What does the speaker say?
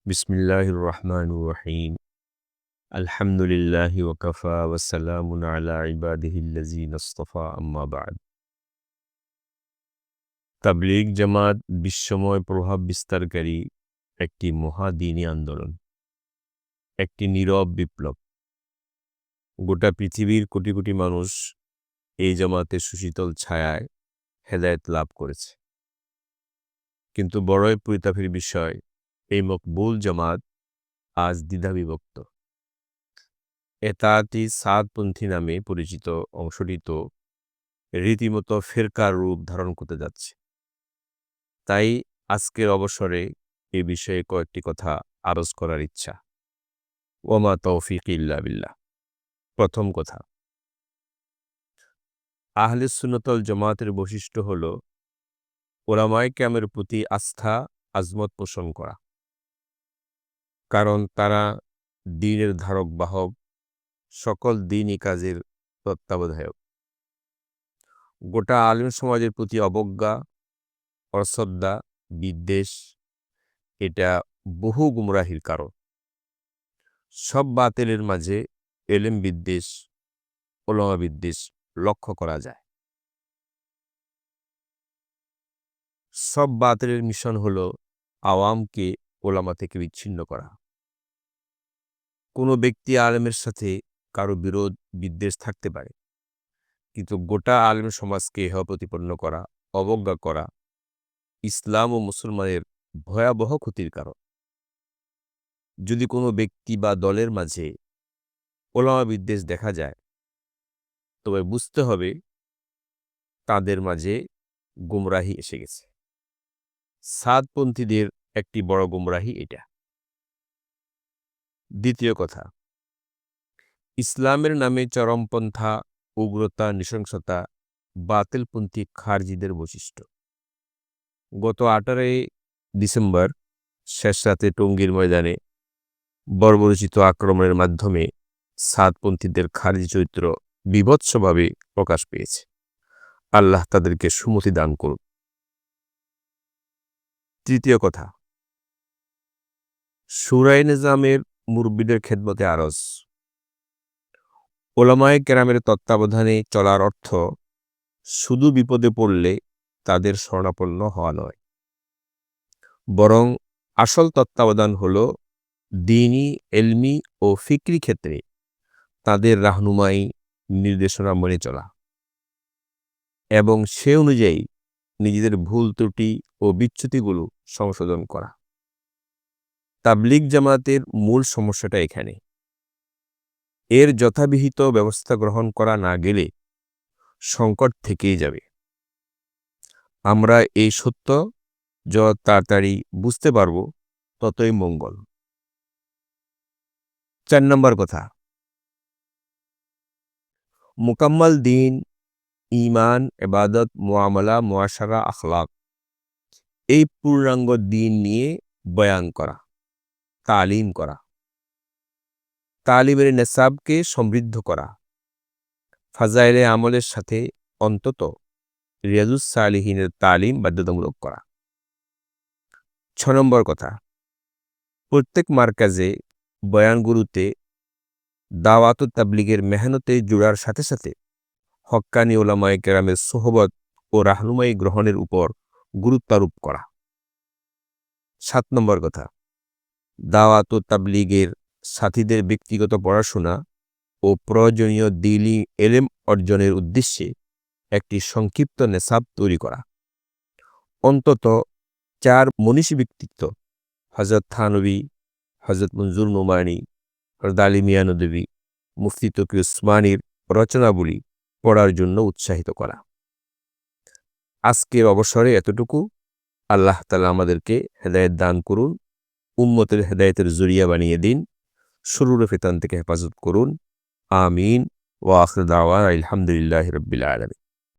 বিসমিল্লাহির রহমানির রহিম। আলহামদুলিল্লাহি ওয়া কাফা ওয়া সালামুন আলা ইবাদিহিল্লাযিনা ইসতাফা আম্মা বা'দ। তাবলীগ জামাত বিশ্বময় প্রভাব বিস্তারকারী একটি মহাদ্বীনি আন্দোলন, একটি নীরব বিপ্লব। গোটা পৃথিবীর কোটি কোটি মানুষ এই জামাতের সুশীতল ছায়ায় হেদায়েত লাভ করেছে। কিন্তু বড়ই পরিতাপের বিষয়, এই মকবুল জামাত আজ দ্বিধাবিভক্ত। এতায়াতি সাদপন্থী নামে পরিচিত অংশটি তো রীতিমতো ফিরকার রূপ ধারণ করতে যাচ্ছে। তাই আজকের অবসরে এ বিষয়ে কয়েকটি কথা আরজ করার ইচ্ছা। ওয়ামা তৌফিক ইল্লা বিল্লাহ। প্রথম কথা, আহলে সুন্নাত ওয়াল জামাতের বৈশিষ্ট্য হল উলামায়ে কেরামের প্রতি আস্থা, আজমত পোষণ করা। কারণ তারা দ্বীনের ধারক বাহক, সকল দ্বীনি কাজের তত্ত্বাবধায়ক। গোটা আলেম সমাজের প্রতি অবজ্ঞা, অশ্রদ্ধা, বিদ্বেষ এটা বহু গুমরাহির কারণ। সব বাতিলের মাঝে এলেম বিদ্বেষ, উলামা বিদ্বেষ লক্ষ্য করা যায়। সব বাতিলের মিশন হলো আওয়ামকে উলামা থেকে বিচ্ছিন্ন করা। কোনো ব্যক্তি আলেমের সাথে কারো বিরোধ, বিদ্বেষ থাকতে পারে, কিন্তু গোটা আলেম সমাজকে হেয় প্রতিপন্ন করা, অবজ্ঞা করা ইসলাম ও মুসলমানের ভয়াবহ ক্ষতির কারণ। যদি কোনো ব্যক্তি বা দলের মাঝে উলামা বিদ্বেষ দেখা যায়, তবে বুঝতে হবে তাদের মাঝে গুমরাহি এসে গেছে। সাদপন্থীদের একটি বড় গুমরাহি এটা। দ্বিতীয় কথা, ইসলামের নামে চরমপন্থা, উগ্রতা, নৃশংসতা বাতিলপন্থী খারজিদের বৈশিষ্ট্য। গত 18 ডিসেম্বর শেষ রাতে টঙ্গীর ময়দানে বর্বরোচিত আক্রমণের মাধ্যমে সাদপন্থীদের খারজি চরিত্র বীভৎসভাবে প্রকাশ পেয়েছে। আল্লাহ তাদেরকে সুমতি দান করুন। তৃতীয় কথা, শুরায়ে নিজামের মুরব্বিদের খেদমতে আরজ। উলামায়ে কেরামের তত্ত্বাবধানে চলার অর্থ শুধু বিপদে পড়লে তাদের শরণাপন্ন হওয়া নয়, বরং আসল তত্ত্বাবধান হল দ্বীনি, এলমি ও ফিকরি ক্ষেত্রে তাদের রাহনুমাই, নির্দেশনা মেনে চলা এবং সে অনুযায়ী নিজেদের ভুল ত্রুটি ও বিচ্যুতিগুলো সংশোধন করা। তাবলীগ জামাতের মূল সমস্যাটা এখানে। এর যথাবিহিত ব্যবস্থা গ্রহণ করা না গেলে সংকট থেকেই যাবে। আমরা এই সত্য যত তাড়াতাড়ি বুঝতে পারব, ততই মঙ্গল। 4 নম্বর কথা, মুকাম্মাল দ্বীন, ঈমান, ইবাদত, মুআমালা, মুআশারা, আখলাক এই পূর্ণাঙ্গ দ্বীন নিয়ে বয়ান করা, তালিম করা, তালিমের নেসাবকে সমৃদ্ধ করা, ফাজাইলে আমলের সাথে অন্তত রিয়াজুস সালিহিনের তালিম বাধ্যতামূলক করা। 6 নম্বর কথা, প্রত্যেক মারকাজে, বয়ানগুলোতে দাওয়াত ও তাবলীগের মেহনতে জোড়ার সাথে সাথে হক্কানি উলামায়ে কেরামের সোহবত ও রাহনুমাই গ্রহণের উপর গুরুত্বারোপ করা। 7 নম্বর কথা, দাওয়াত ও তাবলীগের সাথীদের ব্যক্তিগত পড়াশোনা ও প্রয়োজনীয় দ্বীনি এলেম অর্জনের উদ্দেশ্যে একটি সংক্ষিপ্ত নেসাব তৈরি করা। অন্তত 4 মনীষী ব্যক্তিত্ব, হযরত থানবী, হযরত মনজুর নোমানী, হযরত আলী মিয়া নদভী, মুফতি তকি উসমানীর রচনাবলী পড়ার জন্য উৎসাহিত করা। আজকের অবসরে এতটুকু। আল্লাহ তাআলা আমাদেরকে হেদায়েত দান করুন, উম্মতের হেদায়েতের জরিয়া বানিয়ে দিন, শুরুর ফিতান থেকে হেফাজত করুন। আমিন। ওয়া আখিরু দাওয়ানা আলহামদুলিল্লাহি রাব্বিল আলামিন।